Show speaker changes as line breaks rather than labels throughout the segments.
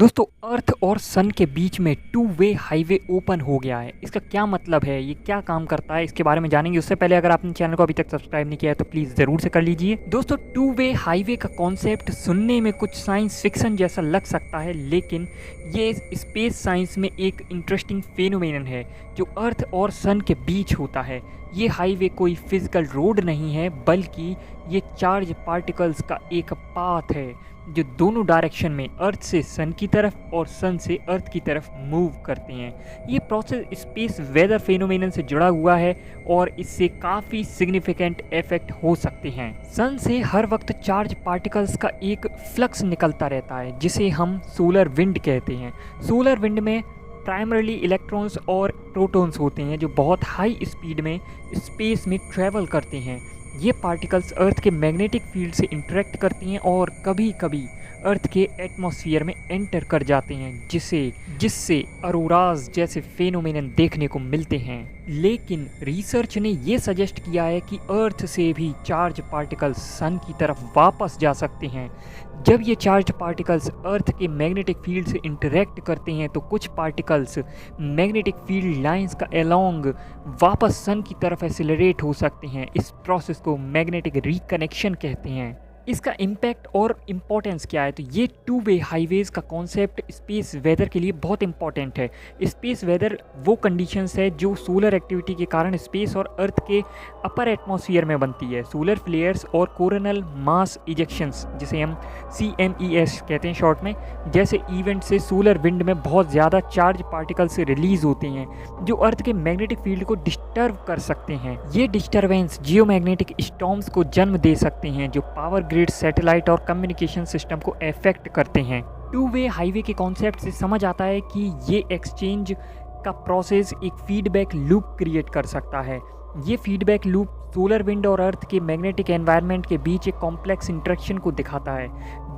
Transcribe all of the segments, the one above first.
दोस्तों अर्थ और सन के बीच में टू वे हाईवे ओपन हो गया है। इसका क्या मतलब है, ये क्या काम करता है, इसके बारे में जानेंगे। उससे पहले अगर आपने चैनल को अभी तक सब्सक्राइब नहीं किया है तो प्लीज़ ज़रूर से कर लीजिए। दोस्तों टू वे हाईवे का कॉन्सेप्ट सुनने में कुछ साइंस फिक्शन जैसा लग सकता है, लेकिन ये स्पेस साइंस में एक इंटरेस्टिंग फेनोमेनन है जो अर्थ और सन के बीच होता है। ये हाईवे कोई फिजिकल रोड नहीं है, बल्कि ये चार्ज पार्टिकल्स का एक पाथ है जो दोनों डायरेक्शन में अर्थ से सन की तरफ और सन से अर्थ की तरफ मूव करते हैं। ये प्रोसेस स्पेस वेदर फेनोमेनन से जुड़ा हुआ है और इससे काफ़ी सिग्निफिकेंट इफेक्ट हो सकते हैं। सन से हर वक्त चार्ज पार्टिकल्स का एक फ्लक्स निकलता रहता है जिसे हम सोलर विंड कहते हैं। सोलर विंड में प्राइमरली इलेक्ट्रॉन्स और प्रोटॉन्स होते हैं जो बहुत हाई स्पीड में स्पेस में ट्रैवल करते हैं। ये पार्टिकल्स अर्थ के मैग्नेटिक फील्ड से इंटरेक्ट करती हैं और कभी कभी अर्थ के एटमॉस्फेयर में एंटर कर जाते हैं, जिससे अरोराज जैसे फेनोमेनन देखने को मिलते हैं। लेकिन रिसर्च ने ये सजेस्ट किया है कि अर्थ से भी चार्ज पार्टिकल्स सन की तरफ वापस जा सकते हैं। जब ये चार्ज पार्टिकल्स अर्थ के मैग्नेटिक फील्ड से इंटरेक्ट करते हैं तो कुछ पार्टिकल्स मैग्नेटिक फील्ड लाइंस का अलोंग वापस सन की तरफ एक्सेलरेट हो सकते हैं। इस प्रोसेस को मैग्नेटिक रिकनेक्शन कहते हैं। इसका इम्पैक्ट और इम्पोर्टेंस क्या है, तो ये टू वे हाईवेज़ का कॉन्सेप्ट स्पेस वेदर के लिए बहुत इंपॉर्टेंट है। स्पेस वेदर वो कंडीशंस है जो सोलर एक्टिविटी के कारण स्पेस और अर्थ के अपर एटमॉस्फेयर में बनती है। सोलर फ्लेयर्स और कोरोनल मास इजेक्शंस, जिसे हम CMES कहते हैं शॉर्ट में, जैसे इवेंट से सोलर विंड में बहुत ज़्यादा चार्ज पार्टिकल्स रिलीज होते हैं जो अर्थ के मैग्नेटिक फील्ड को डिस्टर्ब कर सकते हैं। ये डिस्टर्बेंस जियोमैग्नेटिक स्टॉर्म्स को जन्म दे सकते हैं जो पावर ग्रिड, सैटेलाइट और कम्युनिकेशन सिस्टम को अफेक्ट करते हैं। टू वे हाईवे के कॉन्सेप्ट से समझ आता है कि ये एक्सचेंज का प्रोसेस एक फीडबैक लूप क्रिएट कर सकता है। ये फीडबैक लूप सोलर विंड और अर्थ के मैग्नेटिक एनवायरनमेंट के बीच एक कॉम्प्लेक्स इंटरेक्शन को दिखाता है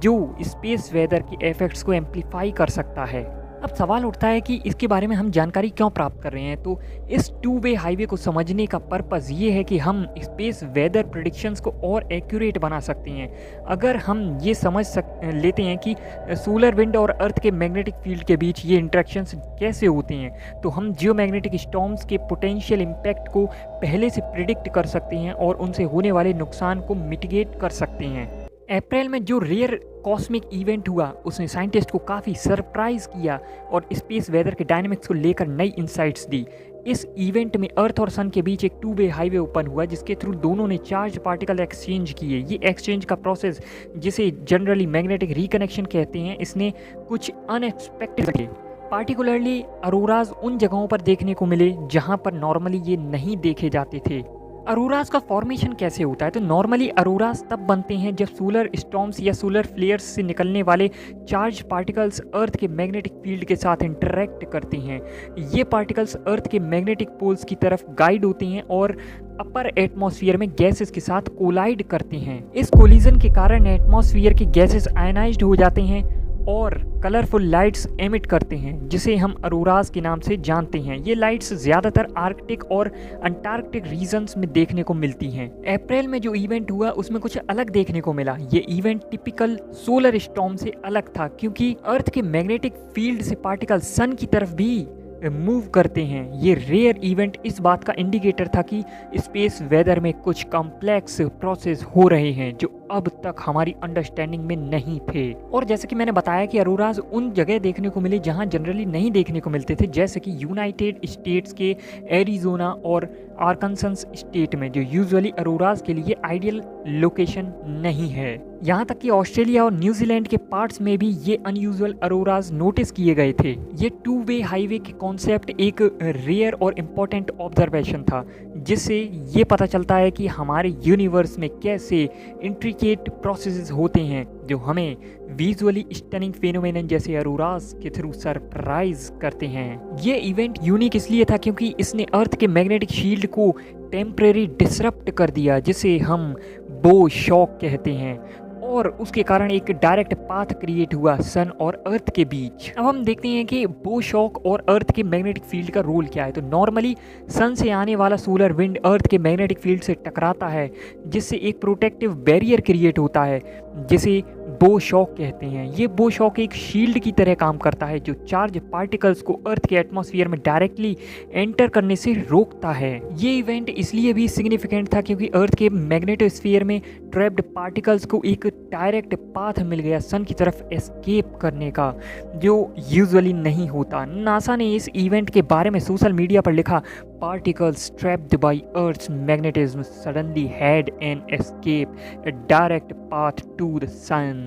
जो स्पेस वेदर के इफेक्ट्स को एम्पलीफाई कर सकता है। अब सवाल उठता है कि इसके बारे में हम जानकारी क्यों प्राप्त कर रहे हैं। तो इस टू वे हाईवे को समझने का पर्पस ये है कि हम स्पेस वेदर प्रेडिक्शंस को और एक्यूरेट बना सकते हैं। अगर हम ये समझ लेते हैं कि सोलर विंड और अर्थ के मैग्नेटिक फील्ड के बीच ये इंटरेक्शंस कैसे होते हैं, तो हम जियोमैग्नेटिक स्टॉर्म्स के पोटेंशियल इम्पैक्ट को पहले से प्रिडिक्ट कर सकते हैं और उनसे होने वाले नुकसान को मिटिगेट कर सकते हैं। अप्रैल में जो रेयर कॉस्मिक इवेंट हुआ उसने साइंटिस्ट को काफ़ी सरप्राइज किया और स्पेस वेदर के डायनामिक्स को लेकर नई इंसाइट्स दी। इस इवेंट में अर्थ और सन के बीच एक टू वे हाईवे ओपन हुआ जिसके थ्रू दोनों ने चार्ज पार्टिकल एक्सचेंज किए। ये एक्सचेंज का प्रोसेस, जिसे जनरली मैग्नेटिक रिकनेक्शन कहते हैं, इसने कुछ अनएक्सपेक्टेड पार्टिकुलरली अरोराज उन जगहों पर देखने को मिले जहां पर नॉर्मली ये नहीं देखे जाते थे। अरोराज का फॉर्मेशन कैसे होता है, तो नॉर्मली अरोराज तब बनते हैं जब सोलर स्टॉर्म्स या सोलर फ्लेयर्स से निकलने वाले चार्ज पार्टिकल्स अर्थ के मैग्नेटिक फील्ड के साथ इंटरेक्ट करते हैं। ये पार्टिकल्स अर्थ के मैग्नेटिक पोल्स की तरफ गाइड होते हैं और अपर एटमॉस्फेयर में गैसेस के साथ कोलाइड करते हैं। इस कोलिजन के कारण एटमॉस्फेयर के गैसेस आयनाइज्ड हो जाते हैं और कलरफुल लाइट्स एमिट करते हैं जिसे हम अरोराज के नाम से जानते हैं। ये लाइट्स ज़्यादातर आर्कटिक और अंटार्कटिक रीजन्स में देखने को मिलती हैं। अप्रैल में जो इवेंट हुआ उसमें कुछ अलग देखने को मिला। ये इवेंट टिपिकल सोलर स्टॉर्म से अलग था क्योंकि अर्थ के मैग्नेटिक फील्ड से पार्टिकल सन की तरफ भी मूव करते हैं। ये रेयर इवेंट इस बात का इंडिकेटर था कि स्पेस वेदर में कुछ कॉम्प्लेक्स प्रोसेस हो रहे हैं जो अब तक हमारी अंडरस्टैंडिंग में नहीं थे। और जैसे कि मैंने बताया कि अरोराज उन जगह देखने को मिले जहां जनरली नहीं देखने को मिलते थे, जैसे कि यूनाइटेड स्टेट्स के एरिजोना और आर्कनसस स्टेट में, जो यूजुअली अरोराज के लिए आइडियल लोकेशन नहीं है। यहाँ तक कि ऑस्ट्रेलिया और न्यूजीलैंड के पार्ट्स में भी ये अनयूजुअल अरोराज नोटिस किए गए थे। ये टू वे हाईवे के कॉन्सेप्ट एक रेयर और इम्पोर्टेंट ऑब्जर्वेशन था जिससे ये पता चलता है कि हमारे यूनिवर्स में कैसे इंट्रिकेट प्रोसेसेस होते हैं जो हमें विजुअली स्टनिंग फेनोमेनन जैसे अरोराज के थ्रू सरप्राइज करते हैं। ये इवेंट यूनिक इसलिए था क्योंकि इसने अर्थ के मैग्नेटिक शील्ड को टेम्परेरी डिसरप्ट कर दिया, जिसे हम बो शॉक कहते हैं, और उसके कारण एक डायरेक्ट पाथ क्रिएट हुआ सन और अर्थ के बीच। अब हम देखते हैं कि बो शॉक और अर्थ के मैग्नेटिक फील्ड का रोल क्या है। तो नॉर्मली सन से आने वाला सोलर विंड अर्थ के मैग्नेटिक फील्ड से टकराता है जिससे एक प्रोटेक्टिव बैरियर क्रिएट होता है जिसे बो शॉक कहते हैं। ये बो शॉक एक शील्ड की तरह काम करता है जो चार्ज पार्टिकल्स को अर्थ के एटमॉस्फेयर में डायरेक्टली एंटर करने से रोकता है। ये इवेंट इसलिए भी सिग्निफिकेंट था क्योंकि अर्थ के मैग्नेटोस्फीयर में ट्रैप्ड पार्टिकल्स को एक डायरेक्ट पाथ मिल गया सन की तरफ एस्केप करने का, जो यूजुअली नहीं होता। नासा ने इस इवेंट के बारे में सोशल मीडिया पर लिखा, particles trapped by earth's magnetism suddenly had an escape a direct path to the sun।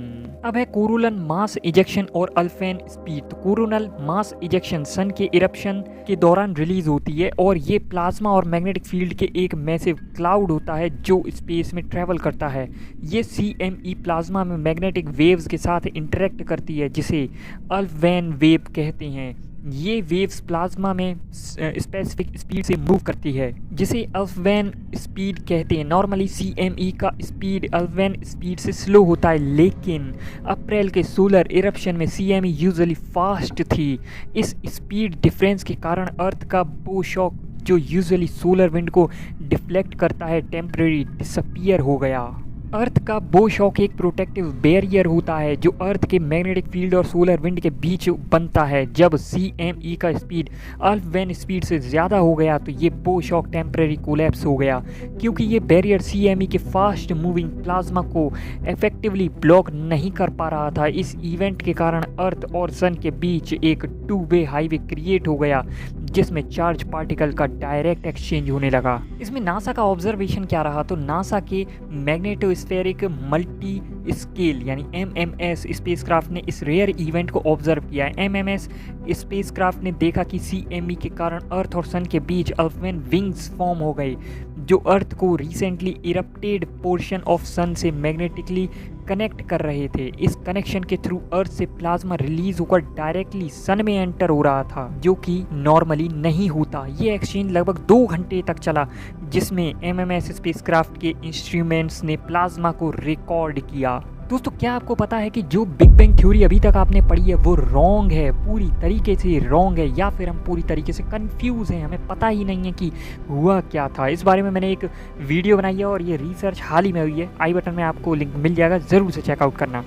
अब है कोरोनल मास इजेक्शन और अल्फेन स्पीड। तो कोरोनल मास इजेक्शन सन के इरप्शन के दौरान रिलीज होती है और ये प्लाज्मा और मैग्नेटिक फील्ड के एक मैसिव क्लाउड होता है जो स्पेस में ट्रैवल करता है। ये CME प्लाज्मा में मैग्नेटिक वेव्स के साथ इंटरेक्ट करती है जिसे अल्फवेन वेव कहते हैं। ये वेव्स प्लाज्मा में स्पेसिफिक स्पीड से मूव करती है जिसे अल्फवेन स्पीड कहते हैं। नॉर्मली CME का स्पीड अल्फवेन स्पीड से स्लो होता है, लेकिन अप्रैल के सोलर इरप्शन में CME यूजुअली फास्ट थी। इस स्पीड डिफरेंस के कारण अर्थ का बो शॉक जो यूजुअली सोलर विंड को डिफ्लेक्ट करता है टेम्परेरी डिसअपीयर हो गया। अर्थ का बो शॉक एक प्रोटेक्टिव बैरियर होता है जो अर्थ के मैग्नेटिक फील्ड और सोलर विंड के बीच बनता है। जब CME का स्पीड अल्फवेन स्पीड से ज़्यादा हो गया तो ये बो शॉक टेम्परेरी कोलैप्स हो गया क्योंकि ये बैरियर CME के फास्ट मूविंग प्लाज्मा को इफेक्टिवली ब्लॉक नहीं कर पा रहा था। इस इवेंट के कारण अर्थ और सन के बीच एक टू वे हाईवे क्रिएट हो गया जिसमें चार्ज पार्टिकल का डायरेक्ट एक्सचेंज होने लगा। इसमें नासा का ऑब्जर्वेशन क्या रहा, तो नासा के मैग्नेटोस्फेरिक मल्टी स्केल यानी MMS स्पेसक्राफ्ट ने इस रेयर इवेंट को ऑब्जर्व किया है। MMS स्पेसक्राफ्ट ने देखा कि CME के कारण अर्थ और सन के बीच अल्फवेन विंग्स फॉर्म हो गए जो अर्थ को रिसेंटली इरप्टेड पोर्शन ऑफ सन से मैग्नेटिकली कनेक्ट कर रहे थे। इस कनेक्शन के थ्रू अर्थ से प्लाज्मा रिलीज होकर डायरेक्टली सन में एंटर हो रहा था जो कि नॉर्मली नहीं होता। ये एक्सचेंज लगभग 2 घंटे तक चला जिसमें MMS स्पेसक्राफ्ट के इंस्ट्रूमेंट्स ने प्लाज्मा को रिकॉर्ड किया। दोस्तों, क्या आपको पता है कि जो बिग बैंग थ्योरी अभी तक आपने पढ़ी है वो रॉन्ग है, पूरी तरीके से रॉन्ग है, या फिर हम पूरी तरीके से कंफ्यूज हैं, हमें पता ही नहीं है कि हुआ क्या था। इस बारे में मैंने एक वीडियो बनाई है और ये रिसर्च हाल ही में हुई है। आई बटन में आपको लिंक मिल जाएगा, ज़रूर से चेकआउट करना।